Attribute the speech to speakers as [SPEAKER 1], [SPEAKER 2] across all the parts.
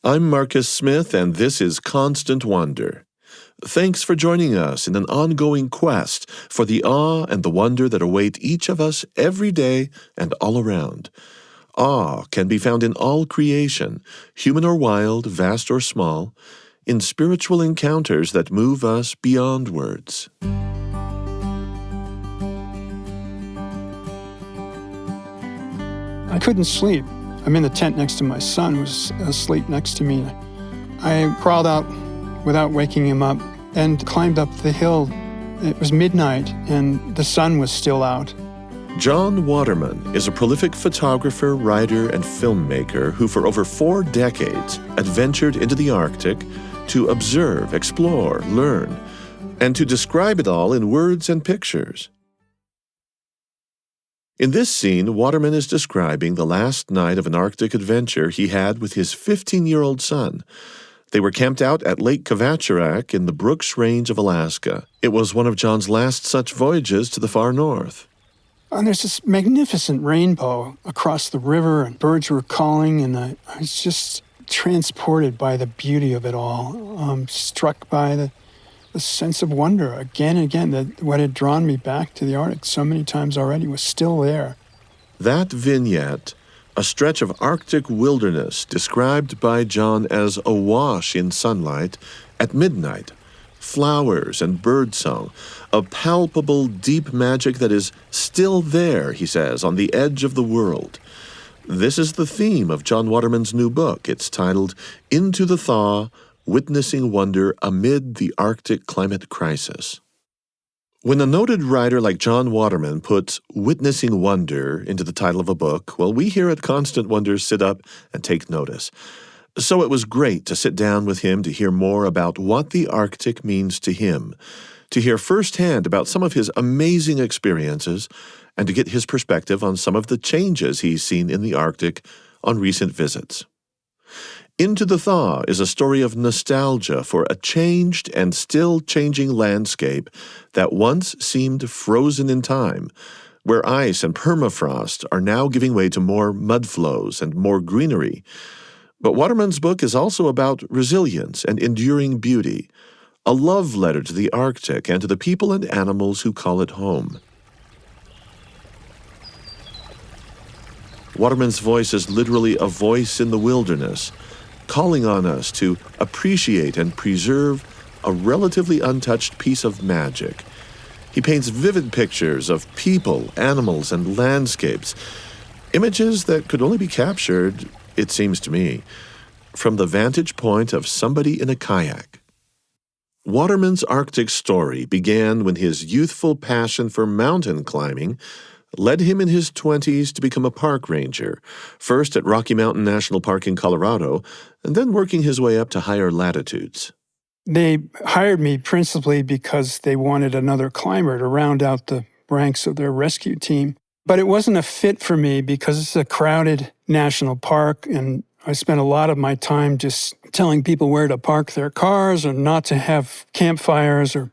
[SPEAKER 1] I'm Marcus Smith, and this is Constant Wonder. Thanks for joining us in an ongoing quest for the awe and the wonder that await each of us every day and all around. Awe can be found in all creation, human or wild, vast or small, in spiritual encounters that move us beyond words.
[SPEAKER 2] I couldn't sleep. I'm in the tent next to my son, who was asleep next to me. I crawled out without waking him up and climbed up the hill. It was midnight, and the sun was still out.
[SPEAKER 1] Jonathan Waterman is a prolific photographer, writer, and filmmaker who for over 4 decades adventured into the Arctic to observe, explore, learn, and to describe it all in words and pictures. In this scene, Waterman is describing the last night of an Arctic adventure he had with his 15-year-old son. They were camped out at Lake Kavacherak in the Brooks Range of Alaska. It was one of John's last such voyages to the far north.
[SPEAKER 2] And there's this magnificent rainbow across the river, and birds were calling, and I was just transported by the beauty of it all, struck by the sense of wonder again and again, that what had drawn me back to the Arctic so many times already was still there.
[SPEAKER 1] That vignette, a stretch of Arctic wilderness described by John as awash in sunlight at midnight, flowers and birdsong, a palpable deep magic that is still there, he says, on the edge of the world. This is the theme of John Waterman's new book. It's titled Into the Thaw, Witnessing Wonder Amid the Arctic Climate Crisis. When a noted writer like John Waterman puts witnessing wonder into the title of a book, well, we here at Constant Wonder sit up and take notice. So it was great to sit down with him to hear more about what the Arctic means to him, to hear firsthand about some of his amazing experiences, and to get his perspective on some of the changes he's seen in the Arctic on recent visits. Into the Thaw is a story of nostalgia for a changed and still changing landscape that once seemed frozen in time, where ice and permafrost are now giving way to more mudflows and more greenery. But Waterman's book is also about resilience and enduring beauty, a love letter to the Arctic and to the people and animals who call it home. Waterman's voice is literally a voice in the wilderness, calling on us to appreciate and preserve a relatively untouched piece of magic. He paints vivid pictures of people, animals, and landscapes, images that could only be captured, it seems to me, from the vantage point of somebody in a kayak. Waterman's Arctic story began when his youthful passion for mountain climbing led him in his 20s to become a park ranger, first at Rocky Mountain National Park in Colorado, and then working his way up to higher latitudes.
[SPEAKER 2] They hired me principally because they wanted another climber to round out the ranks of their rescue team. But it wasn't a fit for me because it's a crowded national park, and I spent a lot of my time just telling people where to park their cars or not to have campfires or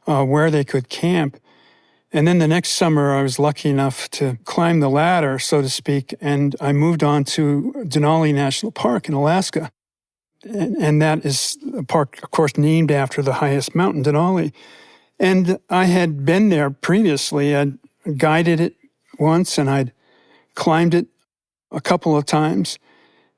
[SPEAKER 2] where they could camp. And then the next summer, I was lucky enough to climb the ladder, so to speak, and I moved on to Denali National Park in Alaska. And that is a park, of course, named after the highest mountain, Denali. And I had been there previously. I'd guided it once, and I'd climbed it a couple of times.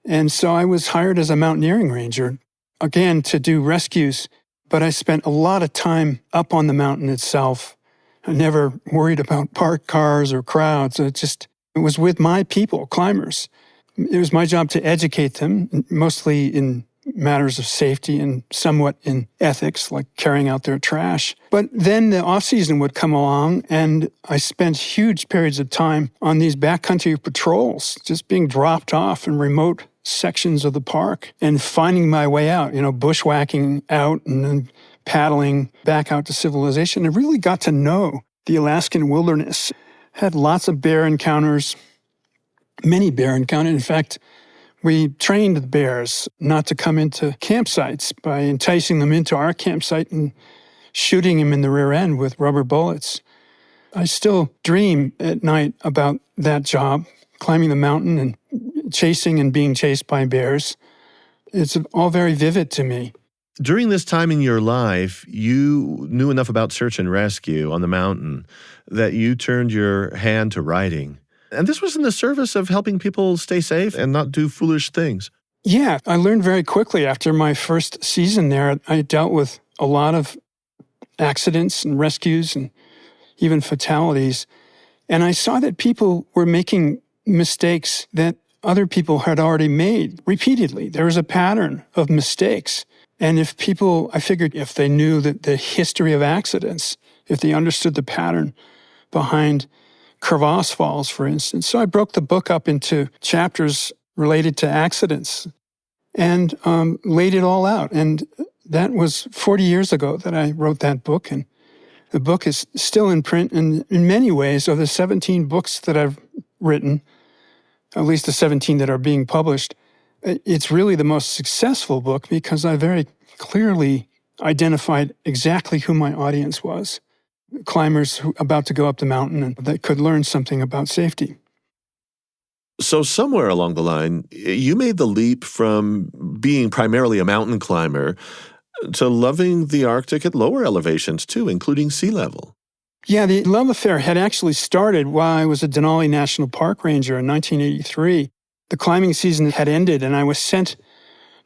[SPEAKER 2] And so I was hired as a mountaineering ranger, again, to do rescues. But I spent a lot of time up on the mountain itself. I never worried about parked cars or crowds. It was with my people, climbers. It was my job to educate them, mostly in matters of safety and somewhat in ethics, like carrying out their trash. But then the off-season would come along, and I spent huge periods of time on these backcountry patrols, just being dropped off in remote sections of the park and finding my way out, bushwhacking out and then paddling back out to civilization. I really got to know the Alaskan wilderness. Had lots of bear encounters, many bear encounters. In fact, we trained the bears not to come into campsites by enticing them into our campsite and shooting them in the rear end with rubber bullets. I still dream at night about that job, climbing the mountain and chasing and being chased by bears. It's all very vivid to me.
[SPEAKER 1] During this time in your life, you knew enough about search and rescue on the mountain that you turned your hand to writing. And this was in the service of helping people stay safe and not do foolish things.
[SPEAKER 2] Yeah, I learned very quickly after my first season there. I dealt with a lot of accidents and rescues and even fatalities. And I saw that people were making mistakes that other people had already made repeatedly. There was a pattern of mistakes. And I figured if they knew that the history of accidents, if they understood the pattern behind crevasse falls, for instance. So I broke the book up into chapters related to accidents and laid it all out. And that was 40 years ago that I wrote that book. And the book is still in print. And in many ways, of the 17 books that I've written, at least the 17 that are being published, it's really the most successful book because I very clearly identified exactly who my audience was. Climbers about to go up the mountain and that could learn something about safety.
[SPEAKER 1] So somewhere along the line, you made the leap from being primarily a mountain climber to loving the Arctic at lower elevations too, including sea level.
[SPEAKER 2] Yeah, the love affair had actually started while I was a Denali National Park ranger in 1983. The climbing season had ended and I was sent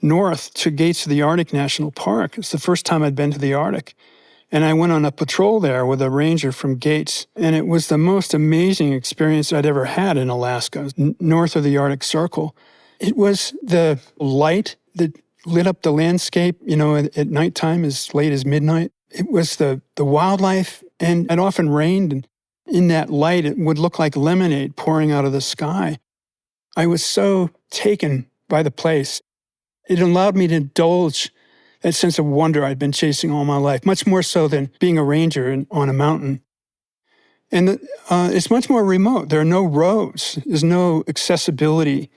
[SPEAKER 2] north to Gates of the Arctic National Park. It's the first time I'd been to the Arctic. And I went on a patrol there with a ranger from Gates. And it was the most amazing experience I'd ever had in Alaska, north of the Arctic Circle. It was the light that lit up the landscape, at nighttime as late as midnight. It was the wildlife, and it often rained. And in that light, it would look like lemonade pouring out of the sky. I was so taken by the place. It allowed me to indulge that sense of wonder I'd been chasing all my life, much more so than being a ranger on a mountain. And it's much more remote. There are no roads. There's no accessibility.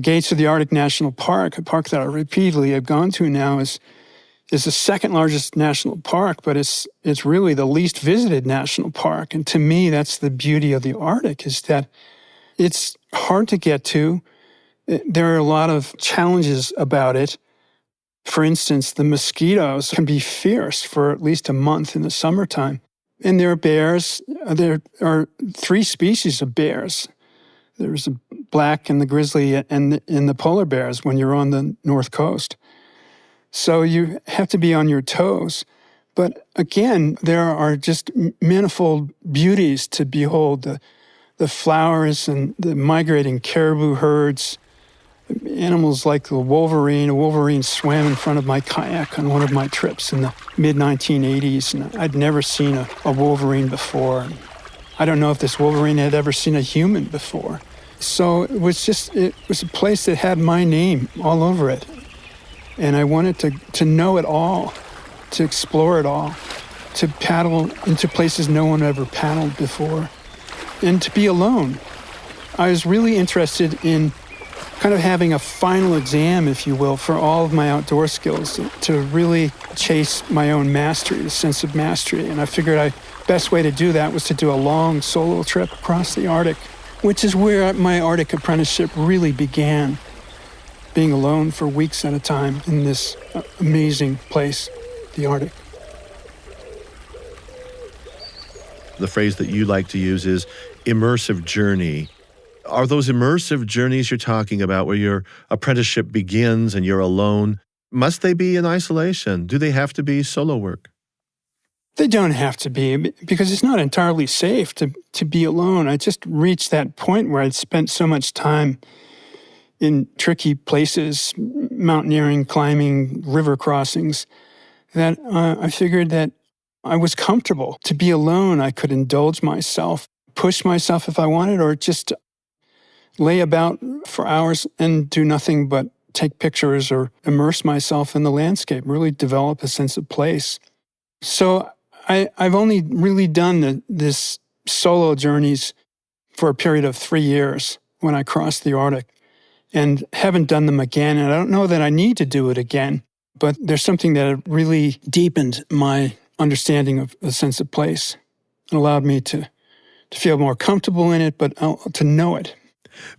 [SPEAKER 2] Gates of the Arctic National Park, a park that I repeatedly have gone to now, is the second largest national park, but it's really the least visited national park. And to me, that's the beauty of the Arctic, is that it's hard to get to. There are a lot of challenges about it. For instance, the mosquitoes can be fierce for at least a month in the summertime. And there are bears. There are 3 species of bears. There's a black and the grizzly and the polar bears when you're on the north coast. So you have to be on your toes. But again, there are just manifold beauties to behold. The flowers and the migrating caribou herds, animals like the wolverine. A wolverine swam in front of my kayak on one of my trips in the mid-1980s, and I'd never seen a wolverine before. I don't know if this wolverine had ever seen a human before. So it was a place that had my name all over it. And I wanted to know it all, to explore it all, to paddle into places no one ever paddled before, and to be alone. I was really interested in kind of having a final exam, if you will, for all of my outdoor skills, to really chase my own mastery, the sense of mastery. And I figured the best way to do that was to do a long solo trip across the Arctic, which is where my Arctic apprenticeship really began, being alone for weeks at a time in this amazing place, the Arctic.
[SPEAKER 1] The phrase that you like to use is immersive journey. Are those immersive journeys you're talking about where your apprenticeship begins and you're alone, must they be in isolation? Do they have to be solo work?
[SPEAKER 2] They don't have to be, because it's not entirely safe to be alone. I just reached that point where I'd spent so much time in tricky places, mountaineering, climbing, river crossings, that I figured that I was comfortable. To be alone, I could indulge myself, push myself if I wanted, or just lay about for hours and do nothing but take pictures or immerse myself in the landscape, really develop a sense of place. So I've only really done this solo journeys for a period of 3 years when I crossed the Arctic, and haven't done them again. And I don't know that I need to do it again, but there's something that really deepened my understanding of a sense of place and allowed me to feel more comfortable in it, but to know it.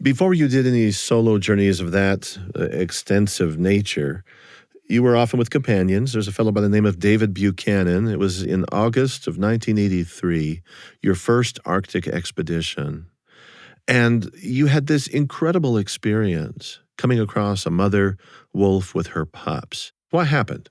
[SPEAKER 1] Before you did any solo journeys of that extensive nature, you were often with companions. There's a fellow by the name of David Buchanan. It was in August of 1983, your first Arctic expedition. And you had this incredible experience coming across a mother wolf with her pups. What happened?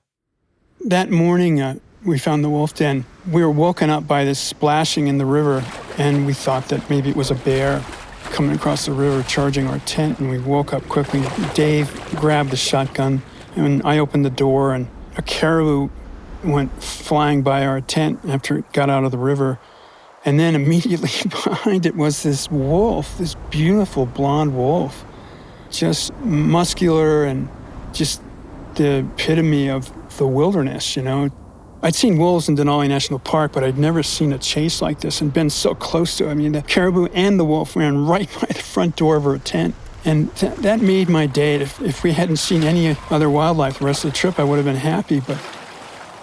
[SPEAKER 2] That morning, we found the wolf den. We were woken up by this splashing in the river, and we thought that maybe it was a bear coming across the river, charging our tent, and we woke up quickly. Dave grabbed the shotgun, and I opened the door, and a caribou went flying by our tent after it got out of the river. And then immediately behind it was this wolf, this beautiful blonde wolf, just muscular and just the epitome of the wilderness, you know. I'd seen wolves in Denali National Park, but I'd never seen a chase like this and been so close to it. I mean, the caribou and the wolf ran right by the front door of our tent. And that made my day. If we hadn't seen any other wildlife the rest of the trip, I would have been happy. But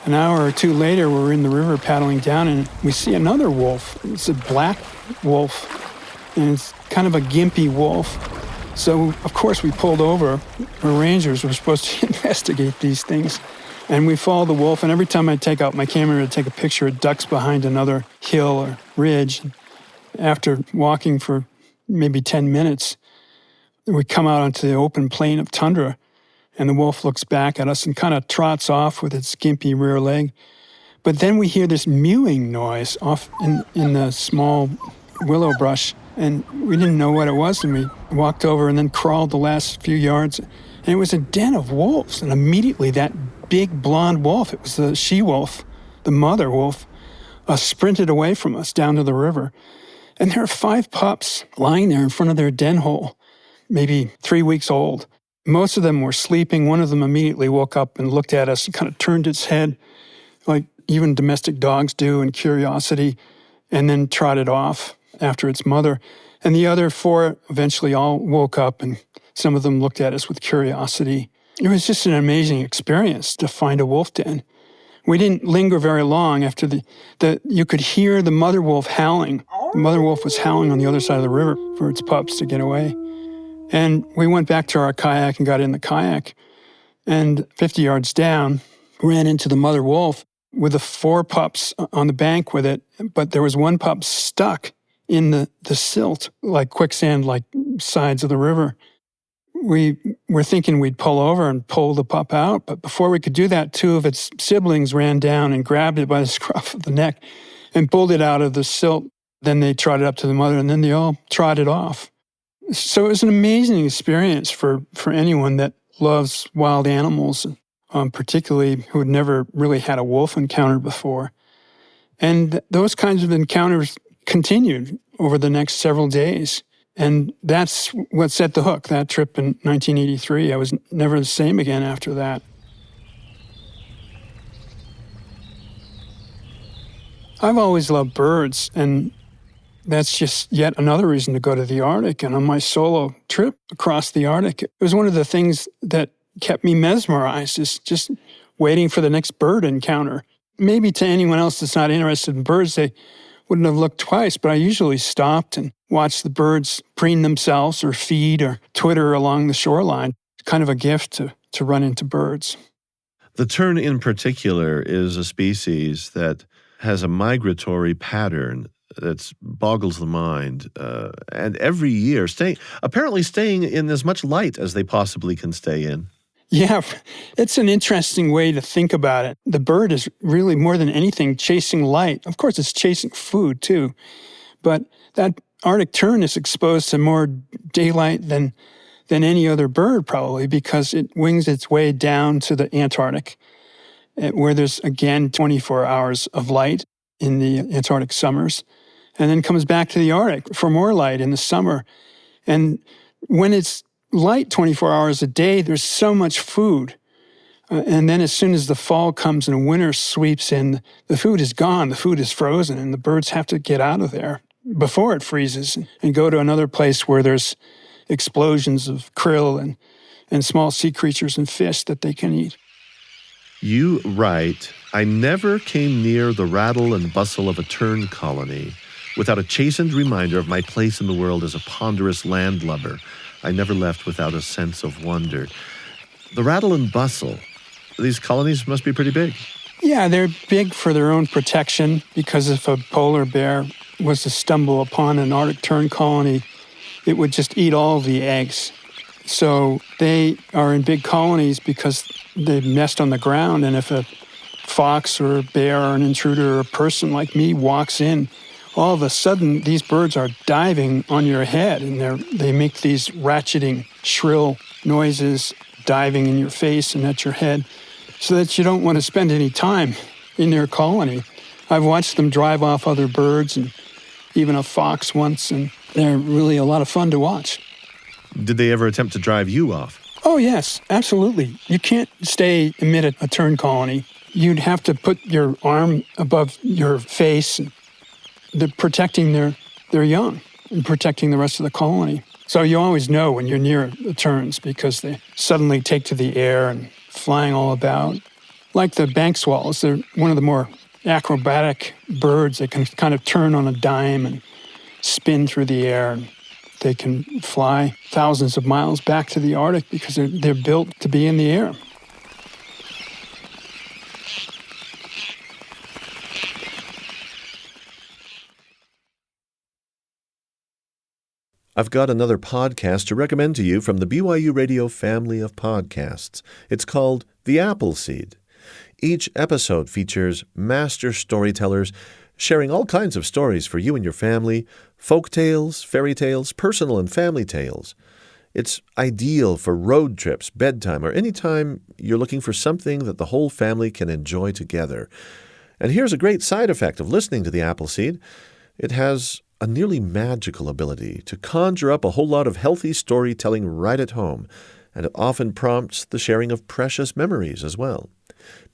[SPEAKER 2] an hour or two later, we're in the river paddling down, and we see another wolf. It's a black wolf, and it's kind of a gimpy wolf. So, of course, we pulled over. Our rangers were supposed to investigate these things. And we follow the wolf, and every time I take out my camera to take a picture, it ducks behind another hill or ridge. After walking for maybe 10 minutes, we come out onto the open plain of tundra, and the wolf looks back at us and kind of trots off with its gimpy rear leg. But then we hear this mewing noise off in the small willow brush, and we didn't know what it was, and we walked over and then crawled the last few yards, and it was a den of wolves, and immediately that big blonde wolf, it was the she-wolf, the mother wolf, sprinted away from us down to the river. And there are 5 pups lying there in front of their den hole, maybe 3 weeks old. Most of them were sleeping. One of them immediately woke up and looked at us and kind of turned its head, like even domestic dogs do, in curiosity, and then trotted off after its mother. And the other 4 eventually all woke up, and some of them looked at us with curiosity. It was just an amazing experience to find a wolf den. We didn't linger very long after you could hear the mother wolf howling. The mother wolf was howling on the other side of the river for its pups to get away. And we went back to our kayak and got in the kayak. And 50 yards down, ran into the mother wolf with the 4 pups on the bank with it. But there was one pup stuck in the silt, like quicksand, like sides of the river. We were thinking we'd pull over and pull the pup out, but before we could do that, 2 of its siblings ran down and grabbed it by the scruff of the neck and pulled it out of the silt. Then they trotted up to the mother, and then they all trotted off. So it was an amazing experience for anyone that loves wild animals, particularly who had never really had a wolf encounter before. And those kinds of encounters continued over the next several days. And that's what set the hook, that trip in 1983. I was never the same again after that. I've always loved birds, and that's just yet another reason to go to the Arctic. And on my solo trip across the Arctic, it was one of the things that kept me mesmerized, is just waiting for the next bird encounter. Maybe to anyone else that's not interested in birds, they wouldn't have looked twice, but I usually stopped and watched the birds preen themselves or feed or twitter along the shoreline. It's kind of a gift to run into birds.
[SPEAKER 1] The tern in particular is a species that has a migratory pattern that boggles the mind. And every year, apparently staying in as much light as they possibly can stay in.
[SPEAKER 2] Yeah, it's an interesting way to think about it. The bird is really, more than anything, chasing light. Of course, it's chasing food, too. But that Arctic tern is exposed to more daylight than any other bird, probably, because it wings its way down to the Antarctic, where there's, again, 24 hours of light in the Antarctic summers, and then comes back to the Arctic for more light in the summer. And when it's light 24 hours a day, there's so much food. And then as soon as the fall comes and winter sweeps in, the food is gone, the food is frozen, and the birds have to get out of there before it freezes and go to another place where there's explosions of krill and small sea creatures and fish that they can eat.
[SPEAKER 1] You write, I never came near the rattle and bustle of a tern colony, Without a chastened reminder of my place in the world as a ponderous landlubber, I never left without a sense of wonder. The rattle and bustle, these colonies must be pretty big.
[SPEAKER 2] Yeah, they're big for their own protection, because if a polar bear was to stumble upon an Arctic tern colony, it would just eat all of the eggs. So they are in big colonies because they nest on the ground, and if a fox or a bear or an intruder or a person like me walks in, all of a sudden these birds are diving on your head, and they make these ratcheting, shrill noises, diving in your face and at your head, so that you don't want to spend any time in their colony. I've watched them drive off other birds and even a fox once, and they're really a lot of fun to watch.
[SPEAKER 1] Did they ever attempt to drive you off?
[SPEAKER 2] Oh, yes, absolutely. You can't stay amid a tern colony. You'd have to put your arm above your face. They're protecting their young and protecting the rest of the colony. So you always know when you're near the terns, because they suddenly take to the air and flying all about. Like the bank swallows, they're one of the more acrobatic birds. They can kind of turn on a dime and spin through the air. And they can fly thousands of miles back to the Arctic because they're built to be in the air.
[SPEAKER 1] I've got another podcast to recommend to you from the BYU Radio family of podcasts. It's called The Appleseed. Each episode features master storytellers sharing all kinds of stories for you and your family, folk tales, fairy tales, personal and family tales. It's ideal for road trips, bedtime, or any time you're looking for something that the whole family can enjoy together. And here's a great side effect of listening to The Appleseed. It has a nearly magical ability to conjure up a whole lot of healthy storytelling right at home, and it often prompts the sharing of precious memories as well.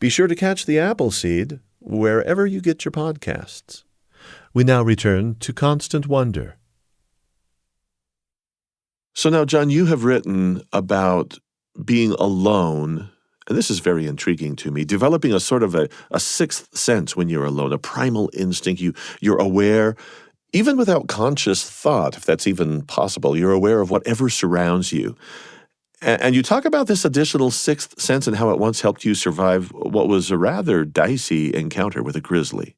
[SPEAKER 1] Be sure to catch The Appleseed wherever you get your podcasts. We now return to Constant Wonder. So now, John, you have written about being alone, and this is very intriguing to me, developing a sort of a sixth sense when you're alone, a primal instinct. You're aware, even without conscious thought, if that's even possible, you're aware of whatever surrounds you. And you talk about this additional sixth sense and how it once helped you survive what was a rather dicey encounter with a grizzly.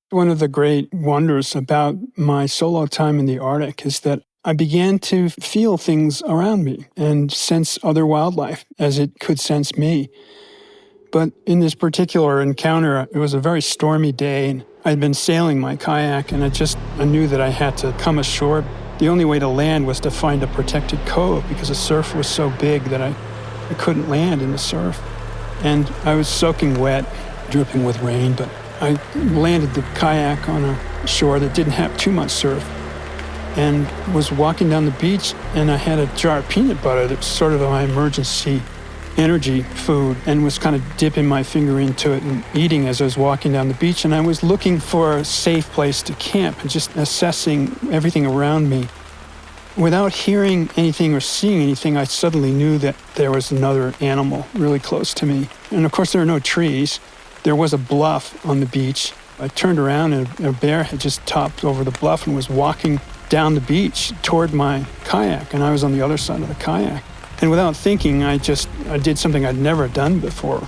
[SPEAKER 2] One of the great wonders about my solo time in the Arctic is that I began to feel things around me and sense other wildlife as it could sense me. But in this particular encounter, it was a very stormy day, and I'd been sailing my kayak, and I knew that I had to come ashore. The only way to land was to find a protected cove because the surf was so big that I couldn't land in the surf. And I was soaking wet, dripping with rain, but I landed the kayak on a shore that didn't have too much surf and was walking down the beach, and I had a jar of peanut butter that's sort of my emergency energy food, and was kind of dipping my finger into it and eating as I was walking down the beach. And I was looking for a safe place to camp and just assessing everything around me. Without hearing anything or seeing anything, I suddenly knew that there was another animal really close to me. And of course, there are no trees. There was a bluff on the beach. I turned around, and a bear had just topped over the bluff and was walking down the beach toward my kayak, and I was on the other side of the kayak. And without thinking, I did something I'd never done before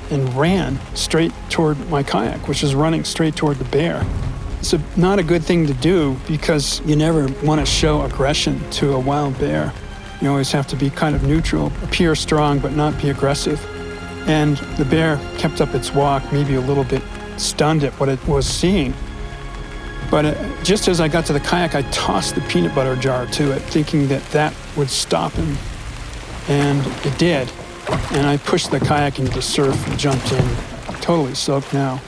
[SPEAKER 2] and ran straight toward my kayak, which was running straight toward the bear. It's not a good thing to do because you never want to show aggression to a wild bear. You always have to be kind of neutral, appear strong but not be aggressive. And the bear kept up its walk, maybe a little bit stunned at what it was seeing. But just as I got to the kayak, I tossed the peanut butter jar to it, thinking that would stop him. And it did. And I pushed the kayak into the surf and jumped in, totally soaked now,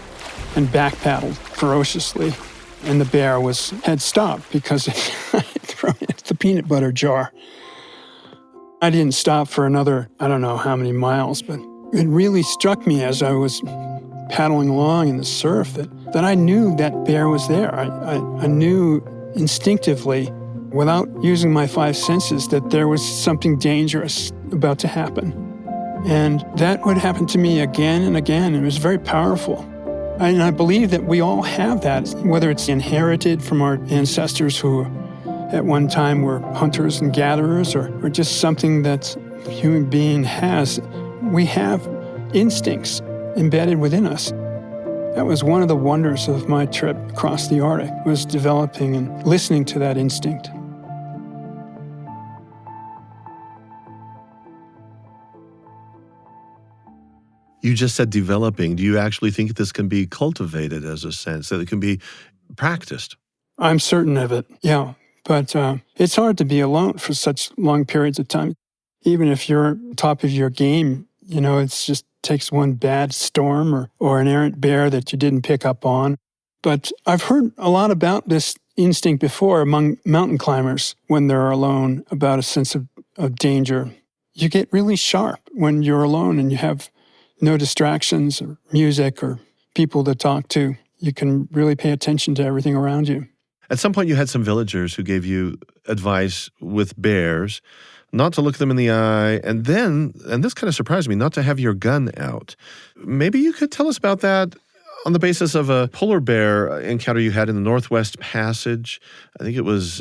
[SPEAKER 2] and back paddled ferociously. And the bear had stopped because I had thrown the peanut butter jar. I didn't stop for another, I don't know how many miles, but it really struck me as I was paddling along in the surf that I knew that bear was there. I knew instinctively, without using my five senses, that there was something dangerous about to happen. And that would happen to me again and again. It was very powerful. And I believe that we all have that, whether it's inherited from our ancestors who at one time were hunters and gatherers, or just something that human being has. We have instincts embedded within us. That was one of the wonders of my trip across the Arctic, was developing and listening to that instinct.
[SPEAKER 1] You just said developing. Do you actually think this can be cultivated as a sense, that it can be practiced?
[SPEAKER 2] I'm certain of it, yeah. But it's hard to be alone for such long periods of time. Even if you're top of your game, it's just takes one bad storm or an errant bear that you didn't pick up on. But I've heard a lot about this instinct before among mountain climbers when they're alone, about a sense of danger. You get really sharp when you're alone and you have no distractions or music or people to talk to. You can really pay attention to everything around you.
[SPEAKER 1] At some point, you had some villagers who gave you advice with bears not to look them in the eye, and then, and this kind of surprised me, not to have your gun out. Maybe you could tell us about that on the basis of a polar bear encounter you had in the Northwest Passage. I think it was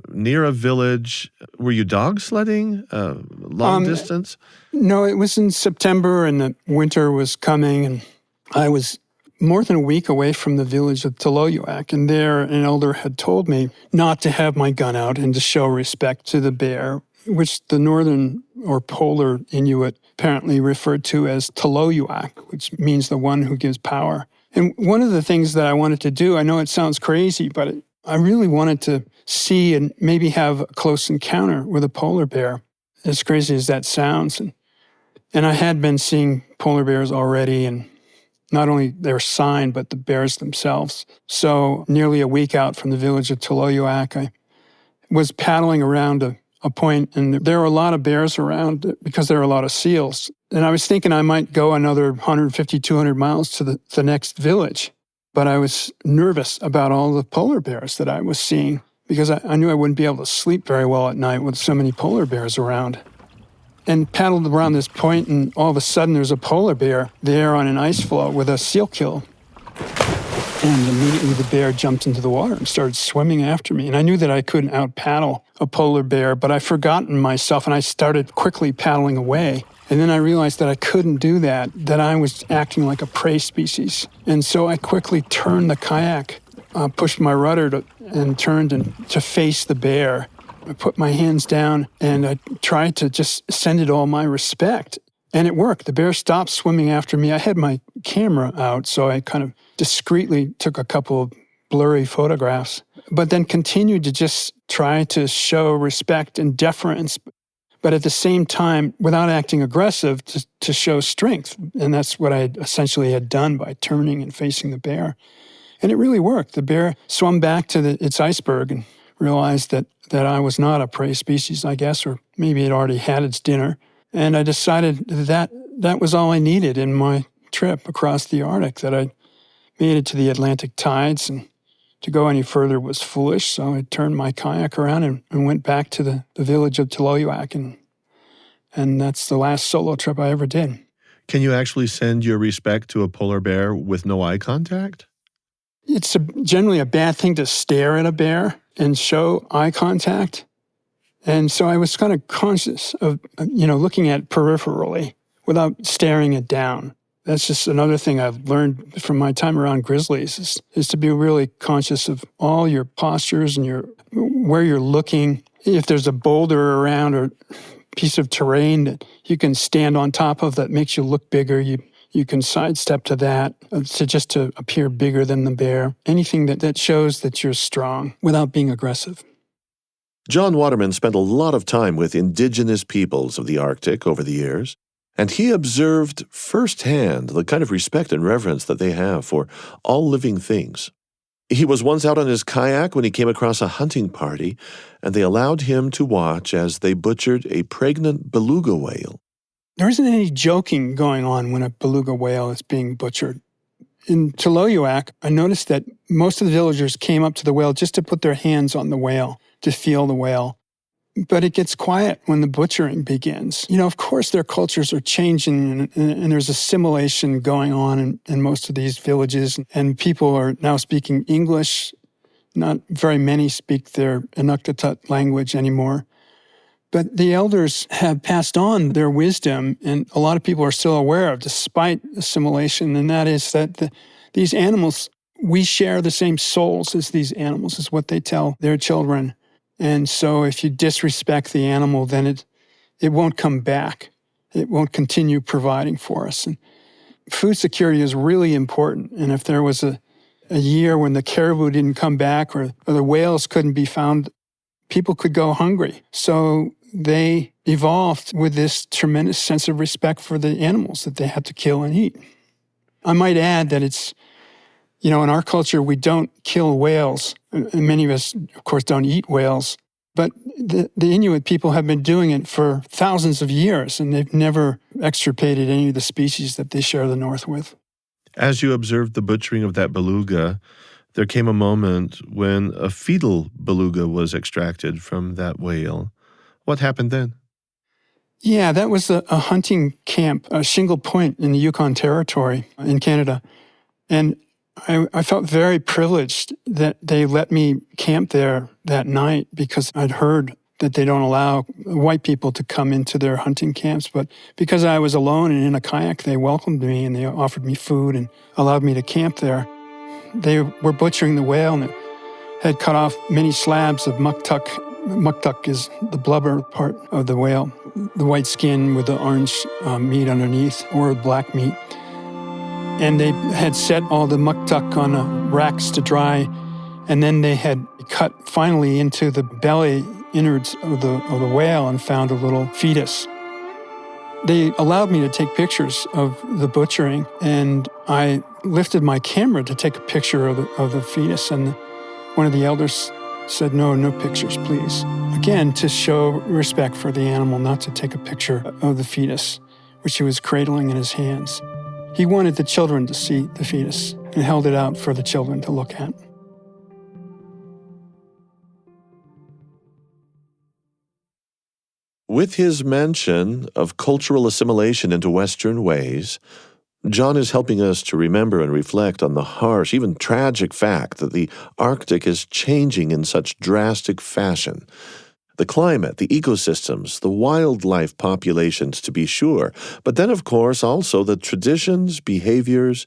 [SPEAKER 1] near a village. Were you dog sledding long distance?
[SPEAKER 2] No, it was in September, and the winter was coming, and I was more than a week away from the village of Thaw, and there an elder had told me not to have my gun out and to show respect to the bear, which the northern or polar Inuit apparently referred to as Taloyuak, which means the one who gives power. And one of the things that I wanted to do, I know it sounds crazy, but I really wanted to see and maybe have a close encounter with a polar bear, as crazy as that sounds. And I had been seeing polar bears already, and not only their sign, but the bears themselves. So nearly a week out from the village of Taloyuak, I was paddling around a point, and there were a lot of bears around because there were a lot of seals. And I was thinking I might go another 150, 200 miles to the next village. But I was nervous about all the polar bears that I was seeing because I knew I wouldn't be able to sleep very well at night with so many polar bears around. And paddled around this point, and all of a sudden there's a polar bear there on an ice floe with a seal kill. And immediately the bear jumped into the water and started swimming after me. And I knew that I couldn't out-paddle a polar bear, but I'd forgotten myself, and I started quickly paddling away. And then I realized that I couldn't do that I was acting like a prey species. And so I quickly turned the kayak, pushed my rudder and turned to face the bear. I put my hands down and I tried to just send it all my respect. And it worked. The bear stopped swimming after me. I had my camera out, so I kind of discreetly took a couple of blurry photographs, but then continued to just try to show respect and deference, but at the same time, without acting aggressive, to show strength. And that's what I essentially had done by turning and facing the bear. And it really worked. The bear swam back to its iceberg and realized that I was not a prey species, I guess, or maybe it already had its dinner. And I decided that was all I needed in my trip across the Arctic, that I made it to the Atlantic tides, and to go any further was foolish. So I turned my kayak around and went back to the village of Taloyuak, and that's the last solo trip I ever did.
[SPEAKER 1] Can you actually send your respect to a polar bear with no eye contact?
[SPEAKER 2] It's generally a bad thing to stare at a bear and show eye contact. And so I was kind of conscious of, looking at it peripherally without staring it down. That's just another thing I've learned from my time around grizzlies is to be really conscious of all your postures and where you're looking. If there's a boulder around or piece of terrain that you can stand on top of that makes you look bigger, you can sidestep to that to appear bigger than the bear. Anything that shows that you're strong without being aggressive.
[SPEAKER 1] John Waterman spent a lot of time with indigenous peoples of the Arctic over the years, and he observed firsthand the kind of respect and reverence that they have for all living things. He was once out on his kayak when he came across a hunting party, and they allowed him to watch as they butchered a pregnant beluga whale.
[SPEAKER 2] There isn't any joking going on when a beluga whale is being butchered. In Taloyuak, I noticed that most of the villagers came up to the whale just to put their hands on the whale, to feel the whale. But it gets quiet when the butchering begins. You know, of course, their cultures are changing and there's assimilation going on in most of these villages. And people are now speaking English. Not very many speak their Inuktitut language anymore. But the elders have passed on their wisdom, and a lot of people are still aware of, despite assimilation, and that is that these animals, we share the same souls as these animals, is what they tell their children. And so if you disrespect the animal, then it won't come back. It won't continue providing for us. And food security is really important. And if there was a year when the caribou didn't come back or the whales couldn't be found, people could go hungry. So they evolved with this tremendous sense of respect for the animals that they had to kill and eat. I might add that it's, you know, in our culture, we don't kill whales. And many of us, of course, don't eat whales. But the Inuit people have been doing it for thousands of years, and they've never extirpated any of the species that they share the North with.
[SPEAKER 1] As you observed the butchering of that beluga, there came a moment when a fetal beluga was extracted from that whale. What happened then?
[SPEAKER 2] Yeah, that was a hunting camp, a Shingle Point in the Yukon Territory in Canada. And I felt very privileged that they let me camp there that night because I'd heard that they don't allow white people to come into their hunting camps. But because I was alone and in a kayak, they welcomed me and they offered me food and allowed me to camp there. They were butchering the whale and had cut off many slabs of muktuk. Muktuk is the blubber part of the whale, the white skin with the orange meat underneath, or black meat. And they had set all the muktuk on racks to dry, and then they had cut finally into the belly innards of the whale and found a little fetus. They allowed me to take pictures of the butchering, and I lifted my camera to take a picture of the fetus, and one of the elders said, no pictures, please. Again, to show respect for the animal, not to take a picture of the fetus, which he was cradling in his hands. He wanted the children to see the fetus and held it out for the children to look at.
[SPEAKER 1] With his mention of cultural assimilation into Western ways, John is helping us to remember and reflect on the harsh, even tragic fact that the Arctic is changing in such drastic fashion. The climate, the ecosystems, the wildlife populations, to be sure, but then, of course, also the traditions, behaviors,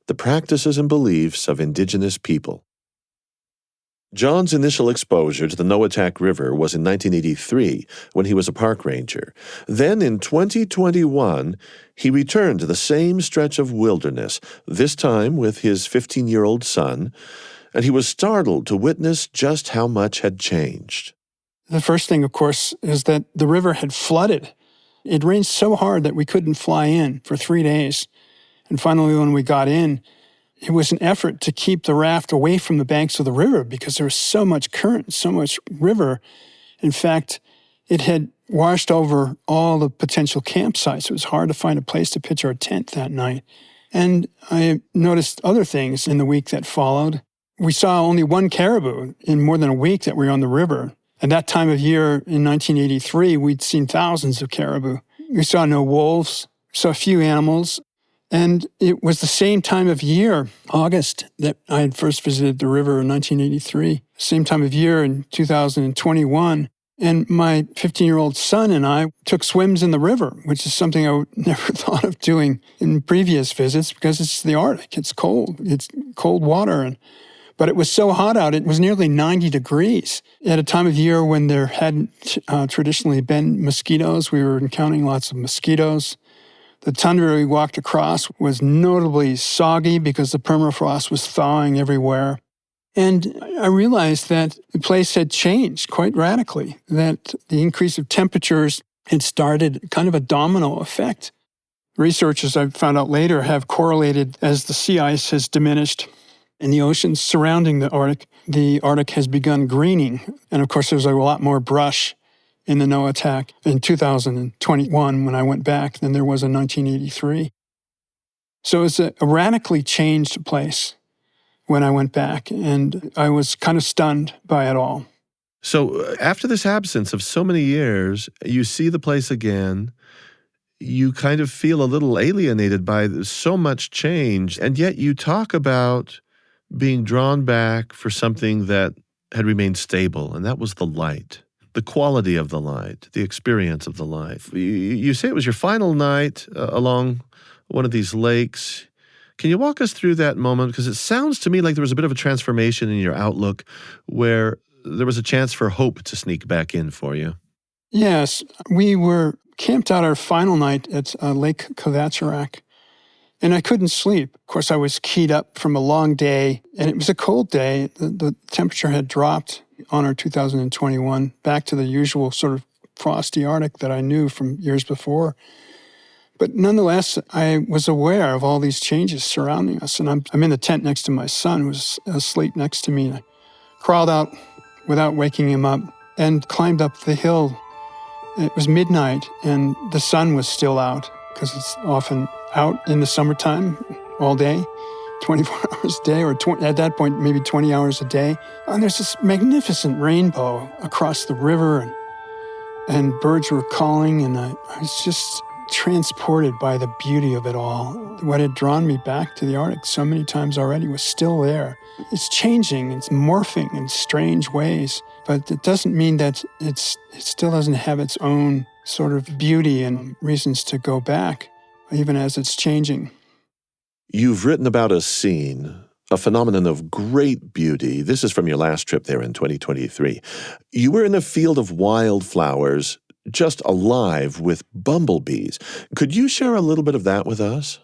[SPEAKER 1] the practices and beliefs of Indigenous people. John's initial exposure to the Noatak River was in 1983 when he was a park ranger. Then in 2021, he returned to the same stretch of wilderness, this time with his 15-year-old son, and he was startled to witness just how much had changed.
[SPEAKER 2] The first thing, of course, is that the river had flooded. It rained so hard that we couldn't fly in for 3 days. And finally, when we got in, it was an effort to keep the raft away from the banks of the river because there was so much current, so much river. In fact, it had washed over all the potential campsites. It was hard to find a place to pitch our tent that night. And I noticed other things in the week that followed. We saw only one caribou in more than a week that we were on the river. At that time of year in 1983, we'd seen thousands of caribou. We saw no wolves, saw a few animals. And it was the same time of year, August, that I had first visited the river in 1983, same time of year in 2021. And my 15-year-old son and I took swims in the river, which is something I would never thought of doing in previous visits because it's the Arctic. It's cold water. But it was so hot out, it was nearly 90 degrees. At a time of year when there hadn't traditionally been mosquitoes, we were encountering lots of mosquitoes. The tundra we walked across was notably soggy because the permafrost was thawing everywhere. And I realized that the place had changed quite radically, that the increase of temperatures had started kind of a domino effect. Researchers, I found out later, have correlated as the sea ice has diminished in the oceans surrounding the Arctic has begun greening. And of course, there's a lot more brush in the Noatak in 2021 when I went back than there was in 1983. So it's a radically changed place when I went back, and I was kind of stunned by it all.
[SPEAKER 1] So after this absence of so many years, you see the place again. You kind of feel a little alienated by so much change, and yet you talk about being drawn back for something that had remained stable, and that was the light, the quality of the light, the experience of the light. You say it was your final night along one of these lakes. Can you walk us through that moment? Because it sounds to me like there was a bit of a transformation in your outlook where there was a chance for hope to sneak back in for you.
[SPEAKER 2] Yes, we were camped out our final night at Lake Kavacharak, and I couldn't sleep. Of course, I was keyed up from a long day, and it was a cold day. The temperature had dropped on our 2021 back to the usual sort of frosty Arctic that I knew from years before. But nonetheless, I was aware of all these changes surrounding us, and I'm in the tent next to my son, who's asleep next to me. And I crawled out without waking him up and climbed up the hill. It was midnight, and the sun was still out, because it's often out in the summertime all day, 24 hours a day, or at that point, maybe 20 hours a day. And there's this magnificent rainbow across the river, and birds were calling, and I was just transported by the beauty of it all. What had drawn me back to the Arctic so many times already was still there. It's changing, it's morphing in strange ways, but it doesn't mean that it still doesn't have its own sort of beauty and reasons to go back, even as it's changing.
[SPEAKER 1] You've written about a scene, a phenomenon of great beauty. This is from your last trip there in 2023. You were in a field of wildflowers, just alive with bumblebees. Could you share a little bit of that with us?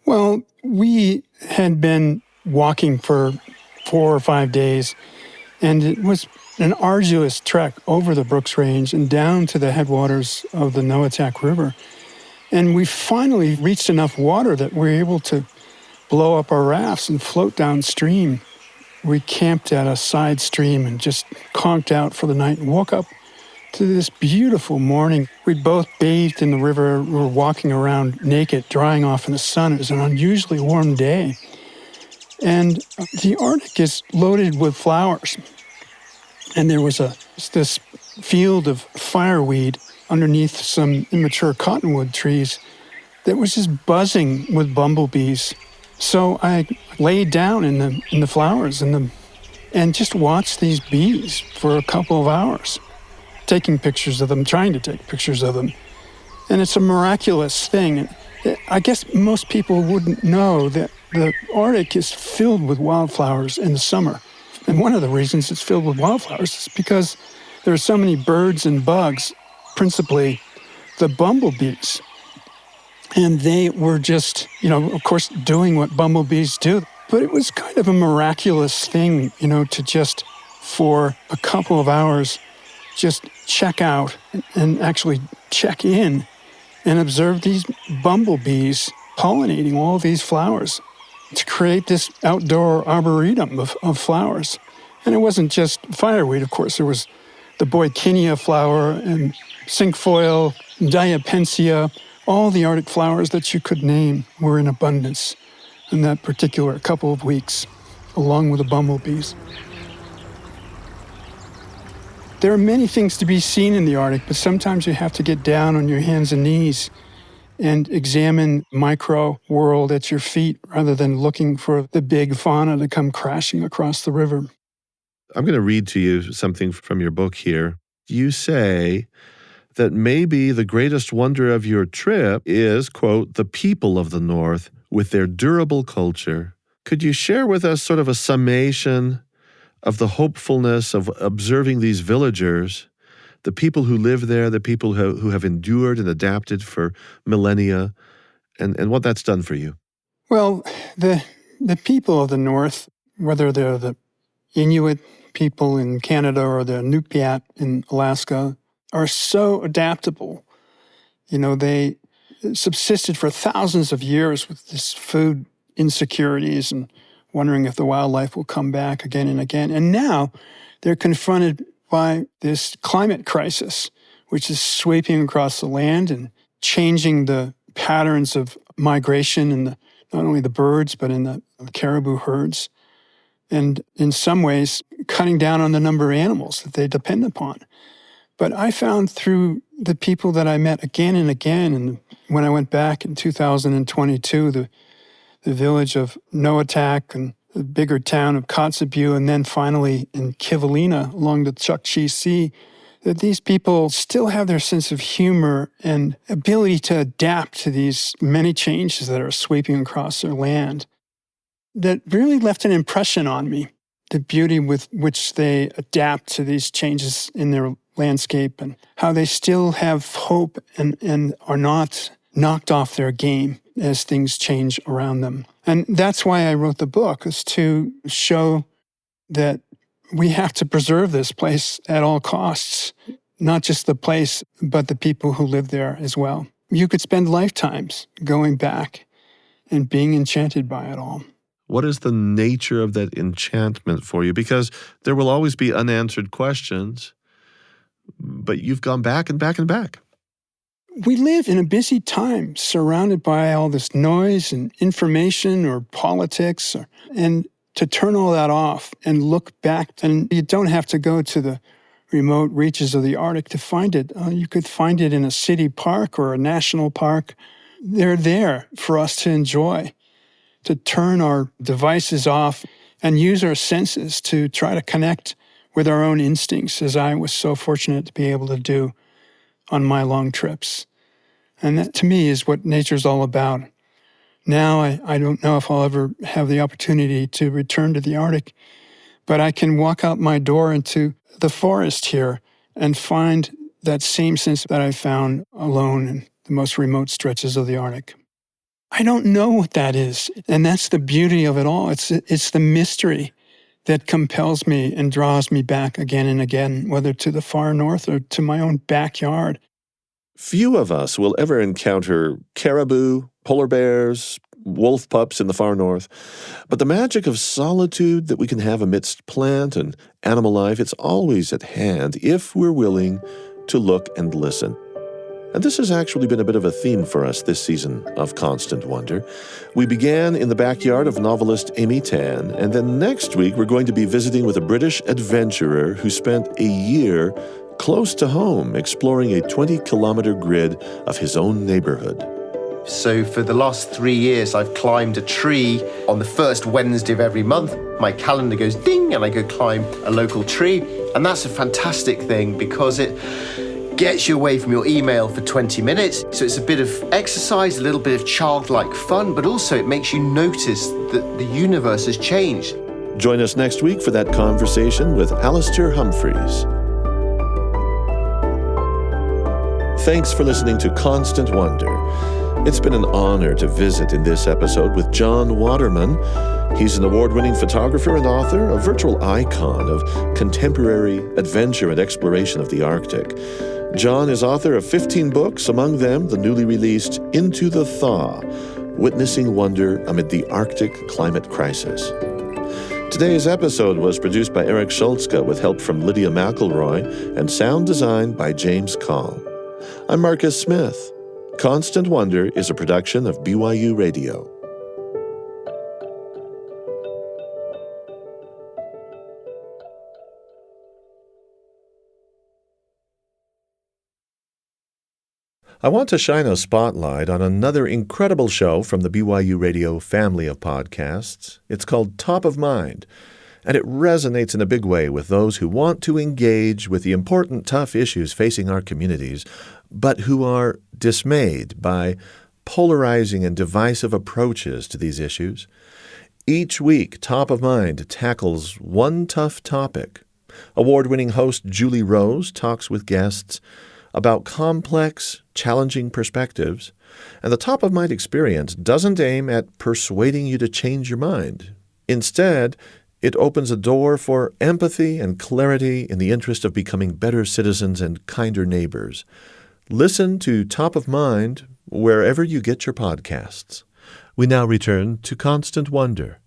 [SPEAKER 2] Well, we had been walking for 4 or 5 days, and it was an arduous trek over the Brooks Range and down to the headwaters of the Noatak River. And we finally reached enough water that we were able to blow up our rafts and float downstream. We camped at a side stream and just conked out for the night and woke up to this beautiful morning. We'd both bathed in the river. We were walking around naked, drying off in the sun. It was an unusually warm day. And the Arctic is loaded with flowers. And there was this field of fireweed underneath some immature cottonwood trees that was just buzzing with bumblebees. So I laid down in the flowers and just watched these bees for a couple of hours, taking pictures of them, trying to take pictures of them. And it's a miraculous thing. I guess most people wouldn't know that the Arctic is filled with wildflowers in the summer. And one of the reasons it's filled with wildflowers is because there are so many birds and bugs, principally the bumblebees. And they were just, of course, doing what bumblebees do. But it was kind of a miraculous thing, to just, for a couple of hours, just check out and actually check in and observe these bumblebees pollinating all these flowers to create this outdoor arboretum of flowers. And it wasn't just fireweed, of course. There was the boykinia flower and cinquefoil, diapensia. All the Arctic flowers that you could name were in abundance in that particular couple of weeks, along with the bumblebees. There are many things to be seen in the Arctic, but sometimes you have to get down on your hands and knees and examine micro world at your feet rather than looking for the big fauna to come crashing across the river.
[SPEAKER 1] I'm going to read to you something from your book here. You say that maybe the greatest wonder of your trip is, quote, the people of the North with their durable culture. Could you share with us sort of a summation of the hopefulness of observing these villagers, the people who live there, the people who have endured and adapted for millennia, and what that's done for you?
[SPEAKER 2] Well, the people of the North, whether they're the Inuit people in Canada or the Nupiat in Alaska, are so adaptable. They subsisted for thousands of years with this food insecurities and wondering if the wildlife will come back again and again. And now they're confronted by this climate crisis, which is sweeping across the land and changing the patterns of migration in not only the birds, but in the caribou herds. And in some ways, cutting down on the number of animals that they depend upon. But I found through the people that I met again and again, and when I went back in 2022, the village of Noatak and the bigger town of Kotzebue, and then finally in Kivalina along the Chukchi Sea, that these people still have their sense of humor and ability to adapt to these many changes that are sweeping across their land. That really left an impression on me, the beauty with which they adapt to these changes in their landscape and how they still have hope and are not knocked off their game as things change around them. And that's why I wrote the book, is to show that we have to preserve this place at all costs, not just the place, but the people who live there as well. You could spend lifetimes going back and being enchanted by it all.
[SPEAKER 1] What is the nature of that enchantment for you? Because there will always be unanswered questions, but you've gone back and back and back.
[SPEAKER 2] We live in a busy time surrounded by all this noise and information or politics, and to turn all that off and look back, and you don't have to go to the remote reaches of the Arctic to find it. You could find it in a city park or a national park. They're there for us to enjoy, to turn our devices off and use our senses to try to connect with our own instincts, as I was so fortunate to be able to do on my long trips. And that, to me, is what nature's all about. Now, I don't know if I'll ever have the opportunity to return to the Arctic, but I can walk out my door into the forest here and find that same sense that I found alone in the most remote stretches of the Arctic. I don't know what that is, and that's the beauty of it all. It's the mystery that compels me and draws me back again and again, whether to the far north or to my own backyard.
[SPEAKER 1] Few of us will ever encounter caribou, polar bears, wolf pups in the far north. But the magic of solitude that we can have amidst plant and animal life, it's always at hand if we're willing to look and listen. And this has actually been a bit of a theme for us this season of Constant Wonder. We began in the backyard of novelist Amy Tan, and then next week we're going to be visiting with a British adventurer who spent a year close to home exploring a 20-kilometer grid of his own neighborhood.
[SPEAKER 3] So for the last 3 years, I've climbed a tree on the first Wednesday of every month. My calendar goes ding, and I go climb a local tree. And that's a fantastic thing because it gets you away from your email for 20 minutes. So it's a bit of exercise, a little bit of childlike fun, but also it makes you notice that the universe has changed.
[SPEAKER 1] Join us next week for that conversation with Alistair Humphreys. Thanks for listening to Constant Wonder. It's been an honor to visit in this episode with John Waterman. He's an award-winning photographer and author, a virtual icon of contemporary adventure and exploration of the Arctic. John is author of 15 books, among them the newly released Into the Thaw, Witnessing Wonder Amid the Arctic Climate Crisis. Today's episode was produced by Eric Schultzka with help from Lydia McElroy and sound design by James Call. I'm Marcus Smith. Constant Wonder is a production of BYU Radio. I want to shine a spotlight on another incredible show from the BYU Radio family of podcasts. It's called Top of Mind, and it resonates in a big way with those who want to engage with the important, tough issues facing our communities, but who are dismayed by polarizing and divisive approaches to these issues. Each week, Top of Mind tackles one tough topic. Award-winning host Julie Rose talks with guests about complex, challenging perspectives, and the Top of Mind experience doesn't aim at persuading you to change your mind. Instead, it opens a door for empathy and clarity in the interest of becoming better citizens and kinder neighbors. Listen to Top of Mind wherever you get your podcasts. We now return to Constant Wonder.